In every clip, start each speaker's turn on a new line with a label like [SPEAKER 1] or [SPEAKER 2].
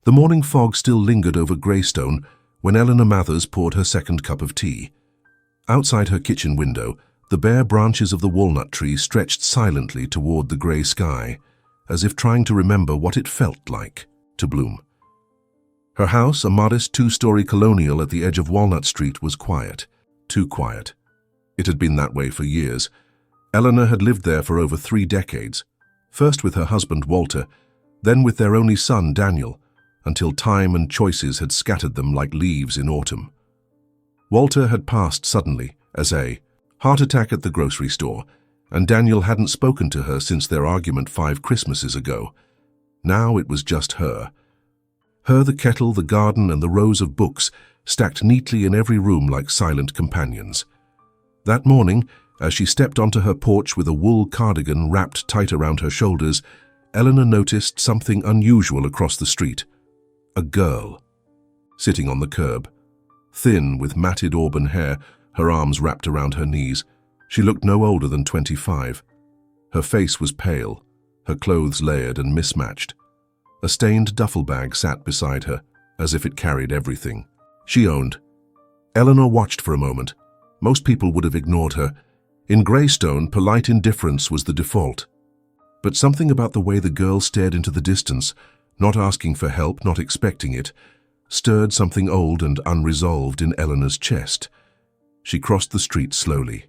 [SPEAKER 1] The morning fog still lingered over Greystone when Eleanor Mathers poured her second cup of tea. Outside her kitchen window, the bare branches of the walnut tree stretched silently toward the grey sky, as if trying to remember what it felt like to bloom. Her house, a modest two-story colonial at the edge of Walnut Street, was quiet. Too quiet. It had been that way for years. Eleanor had lived there for over 3 decades, first with her husband Walter, then with their only son Daniel, until time and choices had scattered them like leaves in autumn. Walter had passed suddenly, as a heart attack at the grocery store, and Daniel hadn't spoken to her since their argument 5 Christmases ago. Now it was just her. Her, the kettle, the garden, and the rows of books stacked neatly in every room like silent companions. That morning, as she stepped onto her porch with a wool cardigan wrapped tight around her shoulders, Eleanor noticed something unusual across the street. A girl, sitting on the curb. Thin, with matted auburn hair, her arms wrapped around her knees. She looked no older than 25. Her face was pale, her clothes layered and mismatched. A stained duffel bag sat beside her, as if it carried everything she owned. Eleanor watched for a moment. Most people would have ignored her. In Greystone, polite indifference was the default. But something about the way the girl stared into the distance, not asking for help, not expecting it, stirred something old and unresolved in Eleanor's chest. She crossed the street slowly.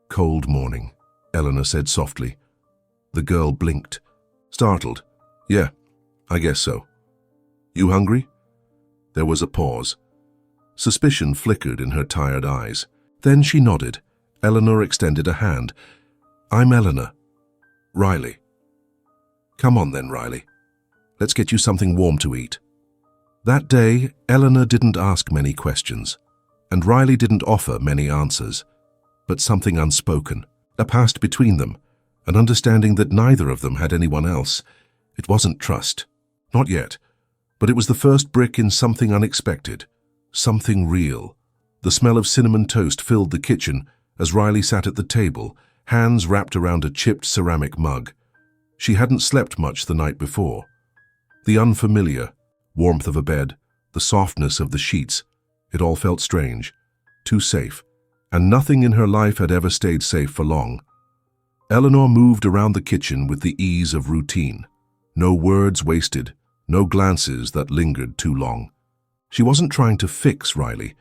[SPEAKER 1] "Cold morning," Eleanor said softly. The girl blinked. Startled. "Yeah, I guess so. You hungry?" There was a pause. Suspicion flickered in her tired eyes. Then she nodded. Eleanor extended a hand. "I'm Eleanor. Riley." "Come on then, Riley. Let's get you something warm to eat." That day, Eleanor didn't ask many questions, and Riley didn't offer many answers, but something unspoken, a past between them, an understanding that neither of them had anyone else. It wasn't trust. Not yet. But it was the first brick in something unexpected, something real. The smell of cinnamon toast filled the kitchen as Riley sat at the table, hands wrapped around a chipped ceramic mug. She hadn't slept much the night before. The unfamiliar, warmth of a bed, the softness of the sheets, it all felt strange, too safe, and nothing in her life had ever stayed safe for long. Eleanor moved around the kitchen with the ease of routine. No words wasted, no glances that lingered too long. She wasn't trying to fix Riley.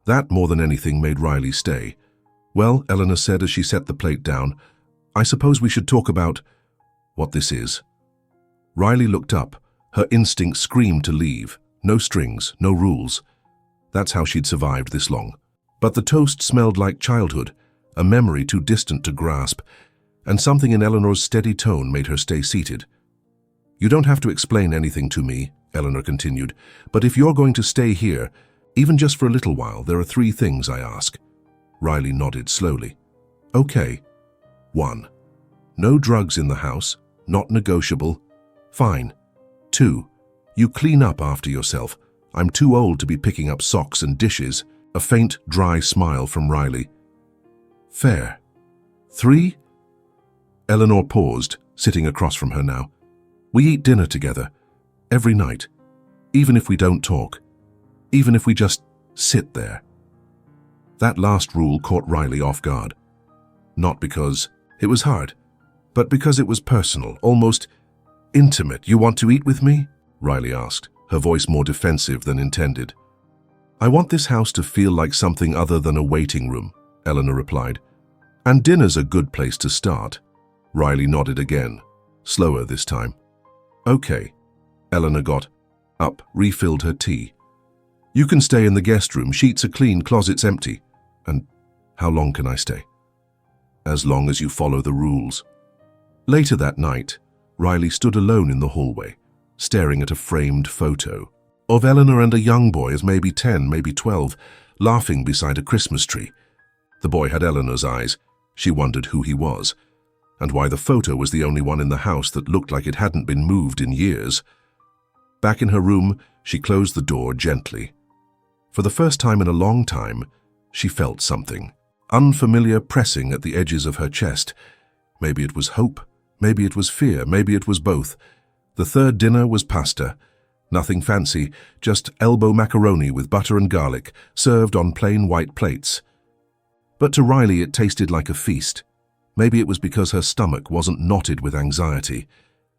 [SPEAKER 1] That, more than anything, made Riley stay. "Well," Eleanor said as she set the plate down, "I suppose we should talk about what this is." Riley looked up. Her instinct screamed to leave. No strings, no rules. That's how she'd survived this long. But the toast smelled like childhood, a memory too distant to grasp, and something in Eleanor's steady tone made her stay seated. "You don't have to explain anything to me," Eleanor continued, "but if you're going to stay here, even just for a little while, there are 3 things I ask." Riley nodded slowly. "Okay. 1. No drugs in the house, not negotiable. Fine. 2. You clean up after yourself. I'm too old to be picking up socks and dishes." A faint, dry smile from Riley. "Fair. 3. Eleanor paused, sitting across from her now. "We eat dinner together, every night, even if we don't talk, even if we just sit there." That last rule caught Riley off guard. Not because it was hard, but because it was personal, almost intimate. "You want to eat with me?" Riley asked, her voice more defensive than intended. "I want this house to feel like something other than a waiting room," Eleanor replied. "And dinner's a good place to start." Riley nodded again, slower this time. "Okay." Eleanor got up, refilled her tea. "You can stay in the guest room. Sheets are clean, closets empty." "And how long can I stay?" "As long as you follow the rules." Later that night, Riley stood alone in the hallway, staring at a framed photo of Eleanor and a young boy as maybe 10, maybe 12, laughing beside a Christmas tree. The boy had Eleanor's eyes. She wondered who he was, and why the photo was the only one in the house that looked like it hadn't been moved in years. Back in her room, she closed the door gently. For the first time in a long time, she felt something, unfamiliar, pressing at the edges of her chest. Maybe it was hope, maybe it was fear, maybe it was both. The third dinner was pasta. Nothing fancy, just elbow macaroni with butter and garlic, served on plain white plates. But to Riley it tasted like a feast. Maybe it was because her stomach wasn't knotted with anxiety.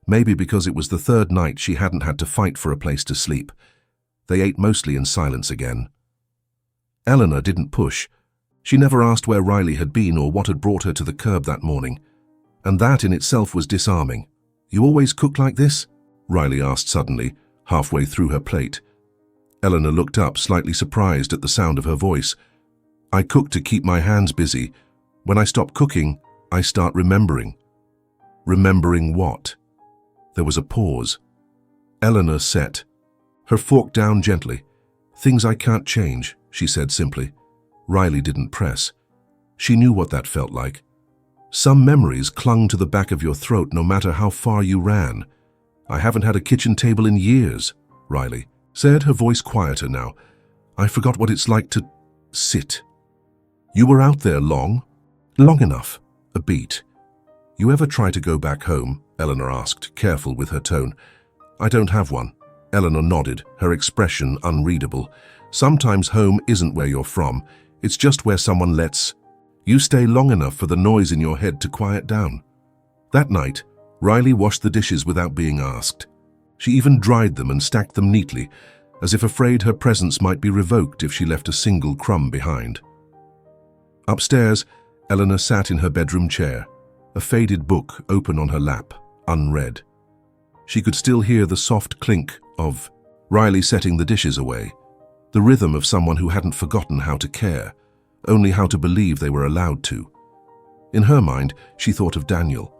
[SPEAKER 1] Maybe because it was the third night she hadn't had to fight for a place to sleep. They ate mostly in silence again. Eleanor didn't push. She never asked where Riley had been or what had brought her to the curb that morning. And that in itself was disarming. "You always cook like this?" Riley asked suddenly, halfway through her plate. Eleanor looked up, slightly surprised at the sound of her voice. "I cook to keep my hands busy. When I stop cooking, I start remembering." Remembering what? There was a pause. Eleanor set, her fork down gently. "Things I can't change," she said simply. Riley didn't press. She knew what that felt like. Some memories clung to the back of your throat no matter how far you ran. "I haven't had a kitchen table in years," Riley said, her voice quieter now. "I forgot what it's like to sit." "You were out there long?" "Long enough. A beat." "You ever try to go back home?" Eleanor asked, careful with her tone. "I don't have one." Eleanor nodded, her expression unreadable. "Sometimes home isn't where you're from. It's just where someone lets you stay long enough for the noise in your head to quiet down." That night, Riley washed the dishes without being asked. She even dried them and stacked them neatly, as if afraid her presence might be revoked if she left a single crumb behind. Upstairs, Eleanor sat in her bedroom chair, a faded book open on her lap, unread. She could still hear the soft clink of Riley setting the dishes away, the rhythm of someone who hadn't forgotten how to care, only how to believe they were allowed to. In her mind, she thought of Daniel,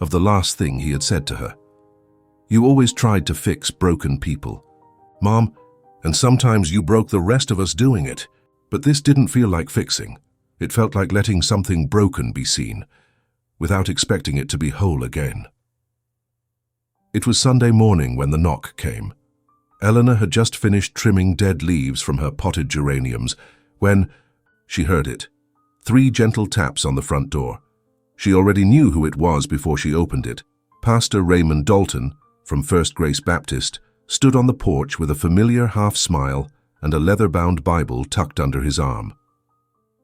[SPEAKER 1] of the last thing he had said to her. "You always tried to fix broken people, Mom, and sometimes you broke the rest of us doing it, but this didn't feel like fixing. It felt like letting something broken be seen, without expecting it to be whole again." It was Sunday morning when the knock came. Eleanor had just finished trimming dead leaves from her potted geraniums when she heard it. 3 gentle taps on the front door. She already knew who it was before she opened it. Pastor Raymond Dalton, from First Grace Baptist, stood on the porch with a familiar half-smile and a leather-bound Bible tucked under his arm.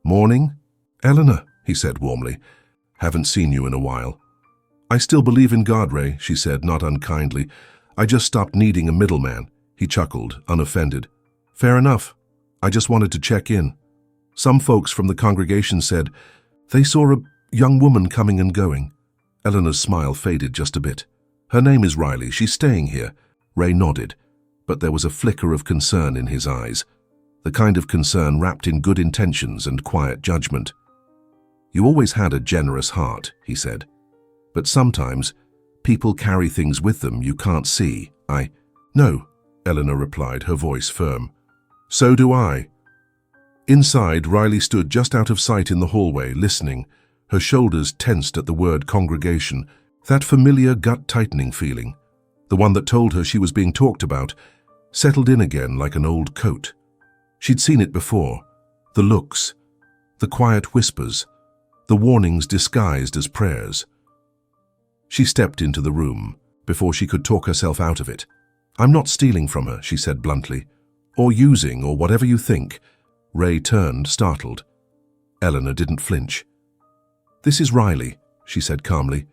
[SPEAKER 1] "Morning, Eleanor," he said warmly. "Haven't seen you in a while." "I still believe in God, Ray," she said, not unkindly. "I just stopped needing a middleman." He chuckled, unoffended. "Fair enough. I just wanted to check in. Some folks from the congregation said they saw a young woman coming and going." Eleanor's smile faded just a bit. "Her name is Riley. She's staying here." Ray nodded, but there was a flicker of concern in his eyes, the kind of concern wrapped in good intentions and quiet judgment. "You always had a generous heart," he said. "But sometimes people carry things with them you can't see." "No," Eleanor replied, her voice firm. "So do I." Inside, Riley stood just out of sight in the hallway, listening, her shoulders tensed at the word congregation, that familiar gut-tightening feeling, the one that told her she was being talked about, settled in again like an old coat. She'd seen it before, the looks, the quiet whispers, the warnings disguised as prayers. She stepped into the room before she could talk herself out of it. "I'm not stealing from her," she said bluntly, "or using, or whatever you think." Ray turned, startled. Eleanor didn't flinch. "This is Riley," she said calmly.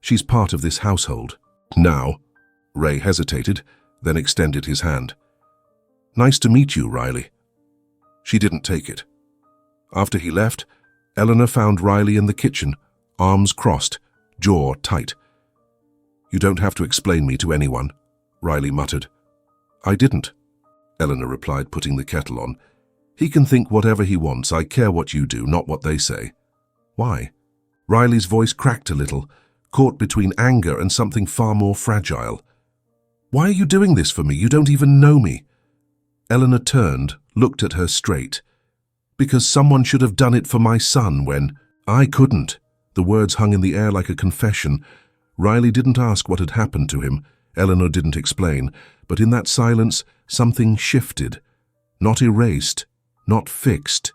[SPEAKER 1] "She's part of this household." "Now?" Ray hesitated, then extended his hand. "Nice to meet you, Riley." She didn't take it. After he left, Eleanor found Riley in the kitchen, arms crossed, jaw tight. "You don't have to explain me to anyone," Riley muttered. "I didn't," Eleanor replied, putting the kettle on. "He can think whatever he wants. I care what you do, not what they say." "Why?" Riley's voice cracked a little, caught between anger and something far more fragile. "Why are you doing this for me? You don't even know me." Eleanor turned, looked at her straight. "Because someone should have done it for my son when I couldn't." The words hung in the air like a confession. Riley didn't ask what had happened to him. Eleanor didn't explain, but in that silence, something shifted. Not erased, not fixed,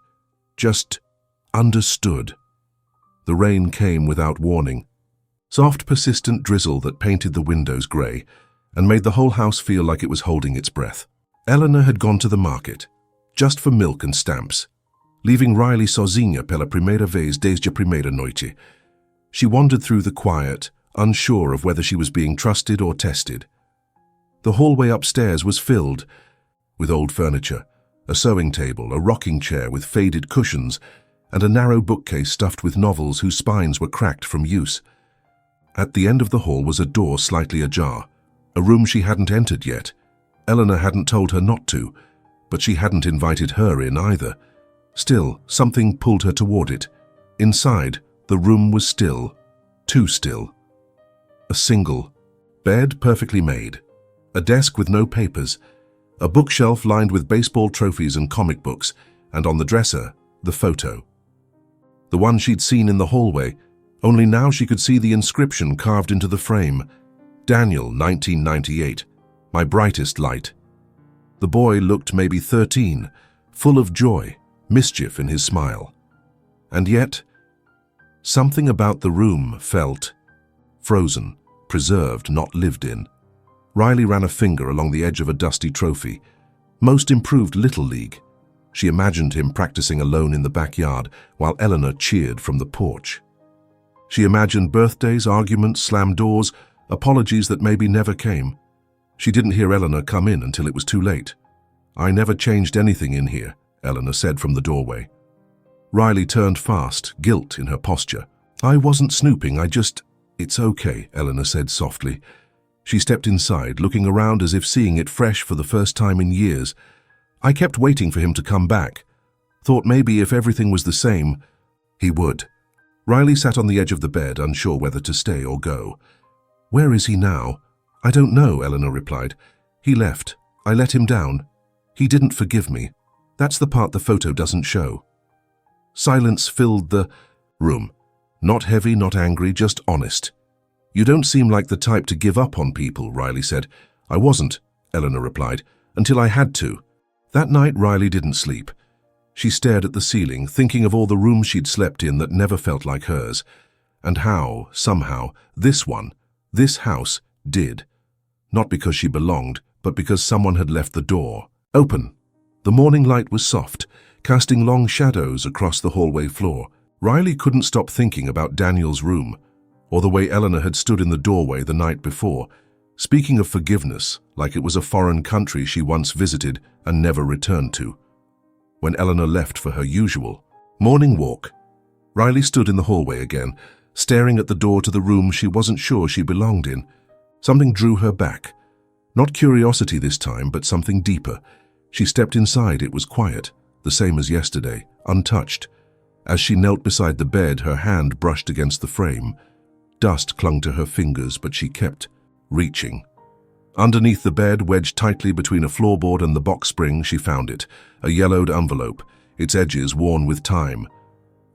[SPEAKER 1] just understood. The rain came without warning. Soft, persistent drizzle that painted the windows grey, and made the whole house feel like it was holding its breath. Eleanor had gone to the market, just for milk and stamps, leaving Riley sozinha pela primeira vez desde a primeira noite. She wandered through the quiet, unsure of whether she was being trusted or tested. The hallway upstairs was filled with old furniture, a sewing table, a rocking chair with faded cushions, and a narrow bookcase stuffed with novels whose spines were cracked from use. At the end of the hall was a door slightly ajar, a room she hadn't entered yet. Eleanor hadn't told her not to, but she hadn't invited her in either. Still, something pulled her toward it. Inside, the room was still, too still. A single bed perfectly made, a desk with no papers, a bookshelf lined with baseball trophies and comic books, and on the dresser, the photo. The one she'd seen in the hallway, only now she could see the inscription carved into the frame. Daniel, 1998, my brightest light. The boy looked maybe 13, full of joy, mischief in his smile. And yet, something about the room felt frozen, preserved, not lived in. Riley ran a finger along the edge of a dusty trophy. Most improved Little League. She imagined him practicing alone in the backyard while Eleanor cheered from the porch. She imagined birthdays, arguments, slammed doors, apologies that maybe never came. She didn't hear Eleanor come in until it was too late. I never changed anything in here, Eleanor said from the doorway. Riley turned fast, guilt in her posture. I wasn't snooping, It's okay, Eleanor said softly. She stepped inside, looking around as if seeing it fresh for the first time in years. I kept waiting for him to come back. Thought maybe if everything was the same, he would. Riley sat on the edge of the bed, unsure whether to stay or go. Where is he now? I don't know, Eleanor replied. He left. I let him down. He didn't forgive me. That's the part the photo doesn't show. Silence filled the room. Not heavy, not angry, just honest. You don't seem like the type to give up on people, Riley said. I wasn't, Eleanor replied, until I had to. That night, Riley didn't sleep. She stared at the ceiling, thinking of all the rooms she'd slept in that never felt like hers, and how, somehow, this house, did. Not because she belonged, but because someone had left the door open. The morning light was soft, casting long shadows across the hallway floor. Riley couldn't stop thinking about Daniel's room, or the way Eleanor had stood in the doorway the night before, speaking of forgiveness like it was a foreign country she once visited and never returned to. When Eleanor left for her usual morning walk, Riley stood in the hallway again, staring at the door to the room she wasn't sure she belonged in. Something drew her back. Not curiosity this time, but something deeper. She stepped inside. It was quiet, the same as yesterday, untouched. As she knelt beside the bed, her hand brushed against the frame. Dust clung to her fingers, but she kept reaching. Underneath the bed, wedged tightly between a floorboard and the box spring, she found it, a yellowed envelope, its edges worn with time.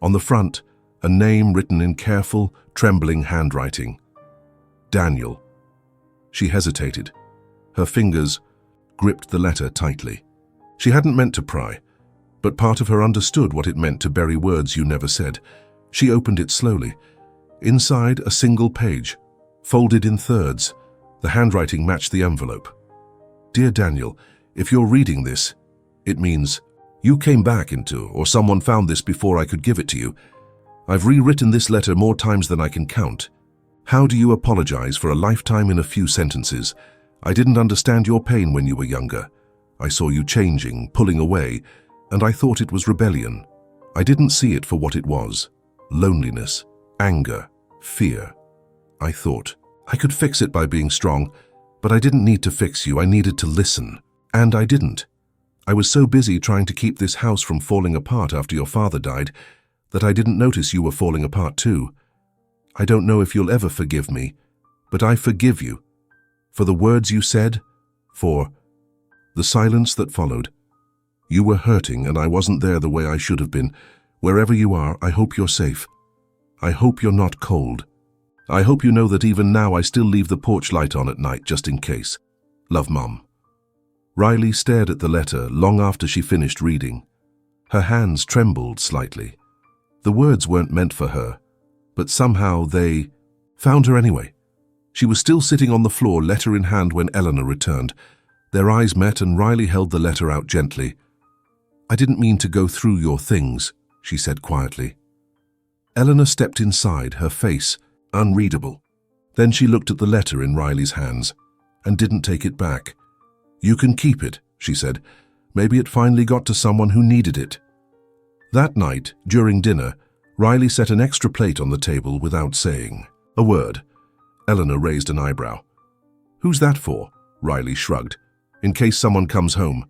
[SPEAKER 1] On the front, a name written in careful, trembling handwriting. Daniel. She hesitated. Her fingers gripped the letter tightly. She hadn't meant to pry, but part of her understood what it meant to bury words you never said. She opened it slowly. Inside, a single page, folded in thirds. The handwriting matched the envelope. Dear Daniel, if you're reading this, it means you came back into, or someone found this before I could give it to you. I've rewritten this letter more times than I can count. How do you apologize for a lifetime in a few sentences? I didn't understand your pain when you were younger. I saw you changing, pulling away, and I thought it was rebellion. I didn't see it for what it was. Loneliness, anger, fear. I thought I could fix it by being strong, but I didn't need to fix you. I needed to listen. And I didn't. I was so busy trying to keep this house from falling apart after your father died that I didn't notice you were falling apart too. I don't know if you'll ever forgive me, but I forgive you. For the words you said, for the silence that followed. You were hurting and I wasn't there the way I should have been. Wherever you are, I hope you're safe. I hope you're not cold. I hope you know that even now I still leave the porch light on at night just in case. Love, Mom. Riley stared at the letter long after she finished reading. Her hands trembled slightly. The words weren't meant for her, but somehow they found her anyway. She was still sitting on the floor, letter in hand, when Eleanor returned. Their eyes met and Riley held the letter out gently. "I didn't mean to go through your things," she said quietly. Eleanor stepped inside, her face unreadable. Then she looked at the letter in Riley's hands and didn't take it back. "You can keep it," she said. "Maybe it finally got to someone who needed it." That night, during dinner, Riley set an extra plate on the table without saying a word. Eleanor raised an eyebrow. "Who's that for?" Riley shrugged. "In case someone comes home."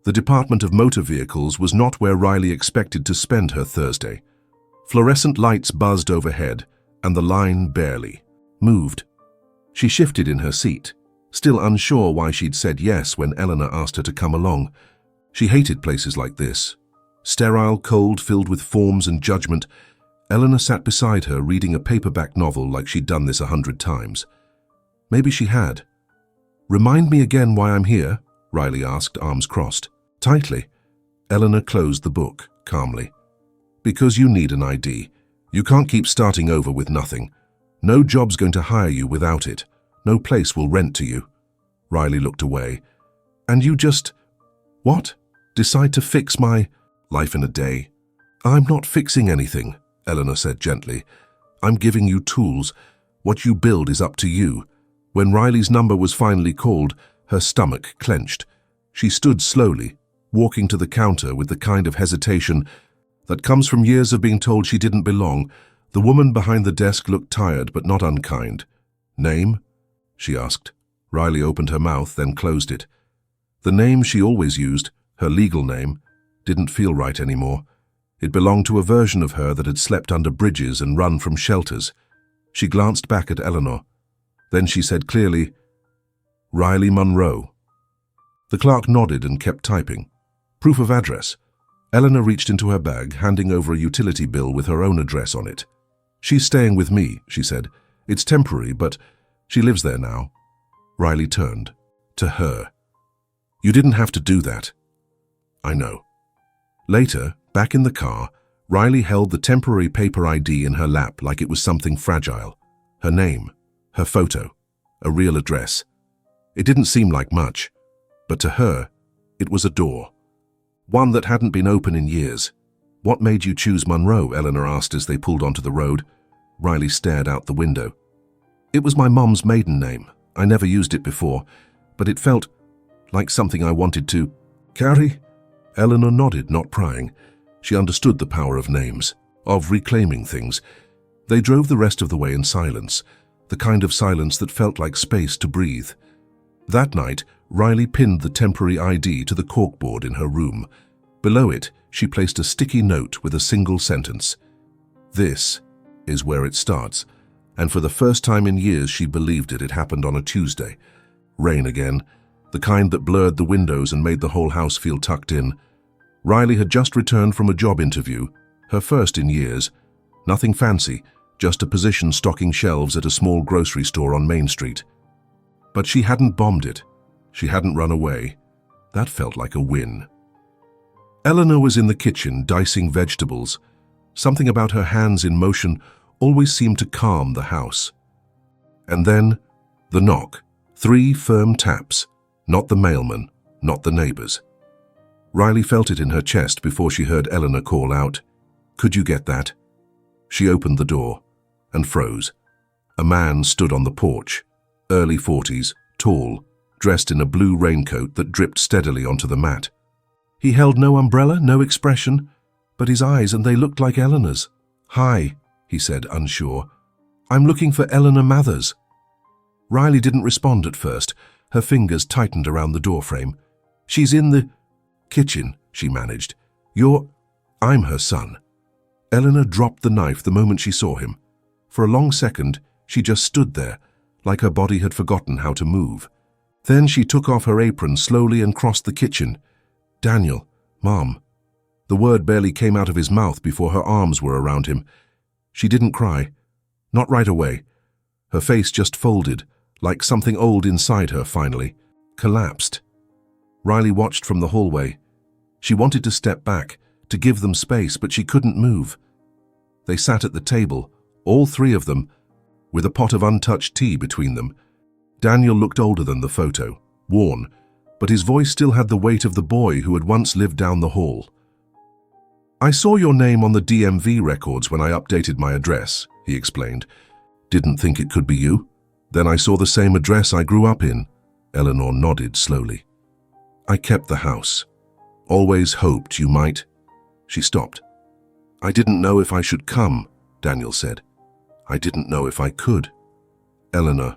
[SPEAKER 1] The Department of Motor Vehicles was not where Riley expected to spend her Thursday. Fluorescent lights buzzed overhead, and the line barely moved. She shifted in her seat, still unsure why she'd said yes when Eleanor asked her to come along. She hated places like this. Sterile, cold, filled with forms and judgment. Eleanor sat beside her, reading a paperback novel like she'd done this 100 times. Maybe she had. "Remind me again why I'm here?" Riley asked, arms crossed. Tightly. Eleanor closed the book, calmly. "Because you need an ID. You can't keep starting over with nothing. No job's going to hire you without it. No place will rent to you." Riley looked away. "And you just... what? Decide to fix my life in a day?" "I'm not fixing anything," Eleanor said gently. "I'm giving you tools. What you build is up to you." When Riley's number was finally called, her stomach clenched. She stood slowly, walking to the counter with the kind of hesitation that comes from years of being told she didn't belong. The woman behind the desk looked tired but not unkind. "Name?" she asked. Riley opened her mouth, then closed it. The name she always used, her legal name, didn't feel right anymore. It belonged to a version of her that had slept under bridges and run from shelters. She glanced back at Eleanor. Then she said clearly, "Riley Monroe." The clerk nodded and kept typing. "Proof of address." Eleanor reached into her bag, handing over a utility bill with her own address on it. "She's staying with me," she said. "It's temporary, but she lives there now." Riley turned. To her. "You didn't have to do that." "I know." Later, back in the car, Riley held the temporary paper ID in her lap like it was something fragile. Her name, her photo, a real address. It didn't seem like much, but to her, it was a door. One that hadn't been open in years. "What made you choose Monroe?" Eleanor asked as they pulled onto the road. Riley stared out the window. "It was my mom's maiden name. I never used it before, but it felt like something I wanted to carry." Eleanor nodded, not prying. She understood the power of names, of reclaiming things. They drove the rest of the way in silence, the kind of silence that felt like space to breathe. That night, Riley pinned the temporary ID to the corkboard in her room. Below it, she placed a sticky note with a single sentence. "This is where it starts." And for the first time in years, she believed it. It happened on a Tuesday. Rain again, the kind that blurred the windows and made the whole house feel tucked in. Riley had just returned from a job interview, her first in years. Nothing fancy, just a position stocking shelves at a small grocery store on Main Street. But she hadn't bombed it. She hadn't run away. That felt like a win. Eleanor was in the kitchen, dicing vegetables. Something about her hands in motion always seemed to calm the house. And then, the knock. 3 firm taps. Not the mailman, not the neighbors. Riley felt it in her chest before she heard Eleanor call out, "Could you get that?" She opened the door and froze. A man stood on the porch, early 40s, tall, dressed in a blue raincoat that dripped steadily onto the mat. He held no umbrella, no expression, but his eyes, and they looked like Eleanor's. "Hi," he said, unsure. "I'm looking for Eleanor Mathers." Riley didn't respond at first. Her fingers tightened around the doorframe. "She's in the kitchen," she managed. I'm her son." Eleanor dropped the knife the moment she saw him. For a long second, she just stood there, like her body had forgotten how to move. Then she took off her apron slowly and crossed the kitchen. "Daniel, Mom." The word barely came out of his mouth before her arms were around him. She didn't cry. Not right away. Her face just folded, like something old inside her finally collapsed. Riley watched from the hallway. She wanted to step back, to give them space, but she couldn't move. They sat at the table, all 3 of them, with a pot of untouched tea between them. Daniel looked older than the photo, worn, but his voice still had the weight of the boy who had once lived down the hall. "I saw your name on the DMV records when I updated my address," he explained. "Didn't think it could be you. Then I saw the same address I grew up in." Eleanor nodded slowly. "I kept the house. Always hoped you might." She stopped. "I didn't know if I should come," Daniel said. "I didn't know if I could." Eleanor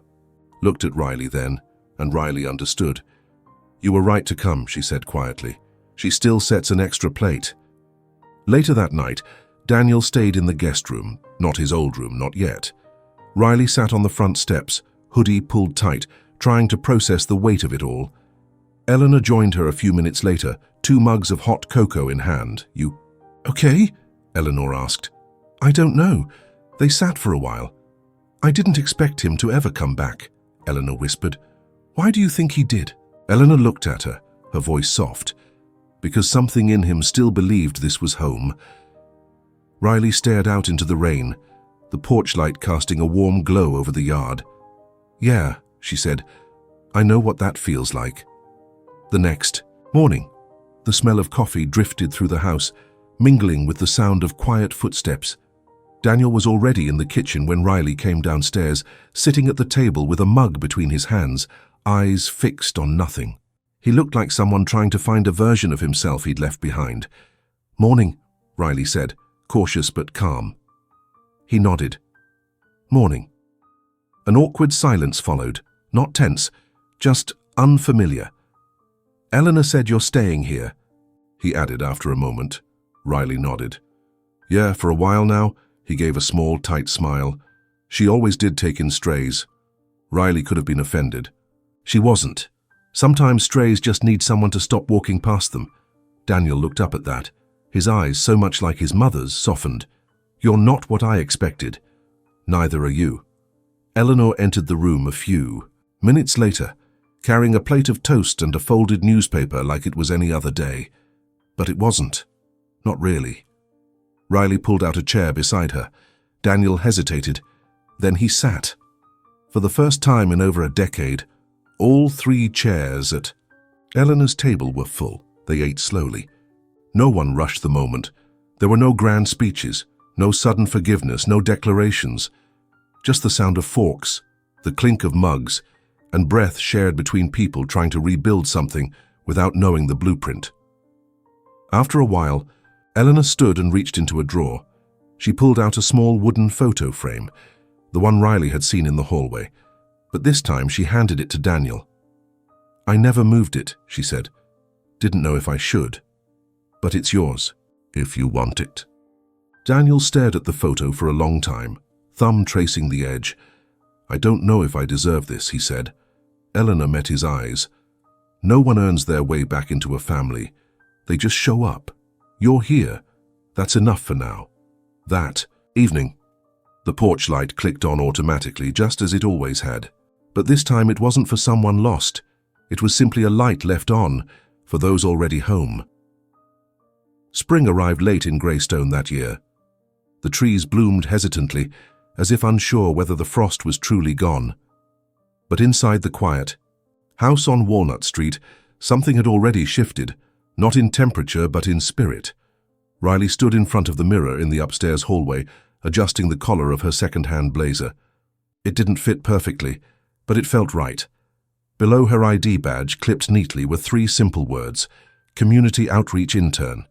[SPEAKER 1] looked at Riley then, and Riley understood. "You were right to come," she said quietly. "She still sets an extra plate." Later that night, Daniel stayed in the guest room, not his old room, not yet. Riley sat on the front steps, hoodie pulled tight, trying to process the weight of it all. Eleanor joined her a few minutes later, 2 mugs of hot cocoa in hand. "You okay?" Eleanor asked. "I don't know. They sat for a while. I didn't expect him to ever come back," Eleanor whispered. "Why do you think he did?" Eleanor looked at her, her voice soft, because something in him still believed this was home. Riley stared out into the rain, the porch light casting a warm glow over the yard. "Yeah," she said, "I know what that feels like." The next morning, the smell of coffee drifted through the house, mingling with the sound of quiet footsteps. Daniel was already in the kitchen when Riley came downstairs, sitting at the table with a mug between his hands, eyes fixed on nothing. He looked like someone trying to find a version of himself he'd left behind. "Morning," Riley said, cautious but calm. He nodded. "Morning." An awkward silence followed, not tense, just unfamiliar. "Eleanor said you're staying here," he added after a moment. Riley nodded. "Yeah, for a while now." He gave a small, tight smile. "She always did take in strays." Riley could have been offended. She wasn't. Sometimes strays just need someone to stop walking past them. Daniel looked up at that. His eyes, so much like his mother's, softened. "You're not what I expected. Neither are you." Eleanor entered the room a few minutes later, carrying a plate of toast and a folded newspaper like it was any other day. But it wasn't. Not really. Riley pulled out a chair beside her. Daniel hesitated. Then he sat. For the first time in over a decade, all 3 chairs at Eleanor's table were full. They ate slowly. No one rushed the moment. There were no grand speeches, no sudden forgiveness, no declarations. Just the sound of forks, the clink of mugs, and breath shared between people trying to rebuild something without knowing the blueprint. After a while, Eleanor stood and reached into a drawer. She pulled out a small wooden photo frame, the one Riley had seen in the hallway, but this time she handed it to Daniel. "I never moved it," she said. "Didn't know if I should. But it's yours, if you want it." Daniel stared at the photo for a long time, thumb tracing the edge. "I don't know if I deserve this," he said. Eleanor met his eyes. "No one earns their way back into a family. They just show up. You're here. That's enough for now." That evening, the porch light clicked on automatically, just as it always had. But this time it wasn't for someone lost. It was simply a light left on for those already home. Spring arrived late in Greystone that year. The trees bloomed hesitantly, as if unsure whether the frost was truly gone. But inside the quiet house on Walnut Street, something had already shifted, not in temperature but in spirit. Riley stood in front of the mirror in the upstairs hallway, adjusting the collar of her second-hand blazer. It didn't fit perfectly, but it felt right. Below her ID badge, clipped neatly, were 3 simple words: Community Outreach Intern.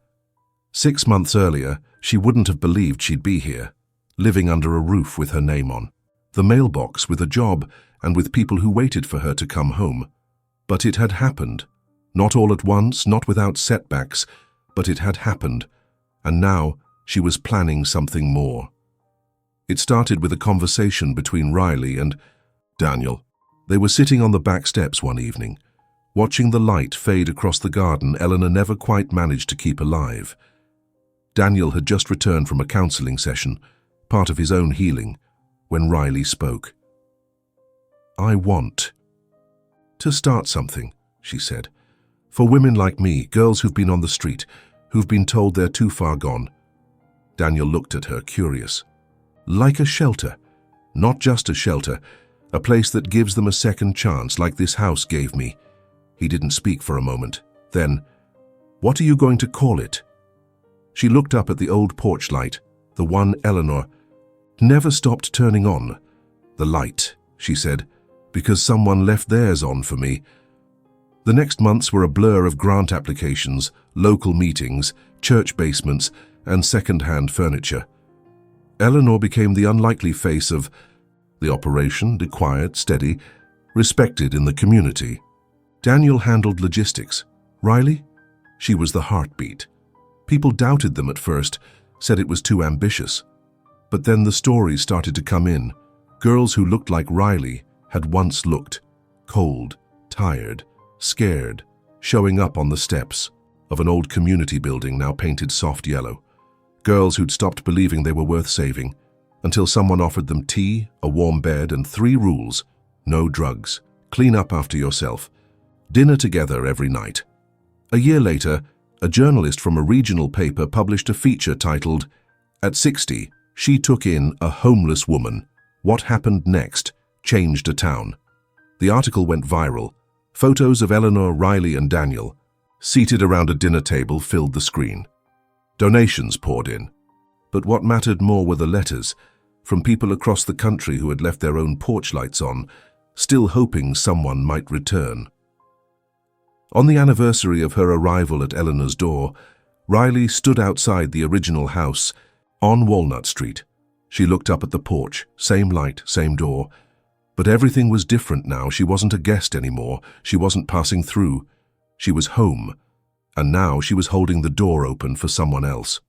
[SPEAKER 1] 6 months earlier, she wouldn't have believed she'd be here, living under a roof with her name on, the mailbox with a job and with people who waited for her to come home. But it had happened. Not all at once, not without setbacks, but it had happened, and now she was planning something more. It started with a conversation between Riley and Daniel. They were sitting on the back steps one evening, watching the light fade across the garden Eleanor never quite managed to keep alive. Daniel had just returned from a counseling session, part of his own healing, when Riley spoke. "I want to start something," she said. "For women like me, girls who've been on the street, who've been told they're too far gone." Daniel looked at her, curious. "Like a shelter, Not just a shelter, a place that gives them a second chance like this house gave me. He didn't speak for a moment. Then, "What are you going to call it?" She looked up at the old porch light, the one Eleanor never stopped turning on. "The light," she said, "because someone left theirs on for me." The next months were a blur of grant applications, local meetings, church basements, and second-hand furniture. Eleanor became the unlikely face of the operation, quiet, steady, respected in the community. Daniel handled logistics. Riley? She was the heartbeat. People doubted them at first, said it was too ambitious. But then the stories started to come in. Girls who looked like Riley had once looked cold, tired, scared, showing up on the steps of an old community building now painted soft yellow. Girls who'd stopped believing they were worth saving, until someone offered them tea, a warm bed, and 3 rules: no drugs, clean up after yourself, dinner together every night. A year later, a journalist from a regional paper published a feature titled, "At 60, she took in a homeless woman. What happened next changed a town." The article went viral. Photos of Eleanor, Riley, and Daniel, seated around a dinner table, filled the screen. Donations poured in. But what mattered more were the letters from people across the country who had left their own porch lights on, still hoping someone might return. On the anniversary of her arrival at Eleanor's door, Riley stood outside the original house on Walnut Street. She looked up at the porch, same light, same door. But everything was different now. She wasn't a guest anymore. She wasn't passing through. She was home. And now she was holding the door open for someone else.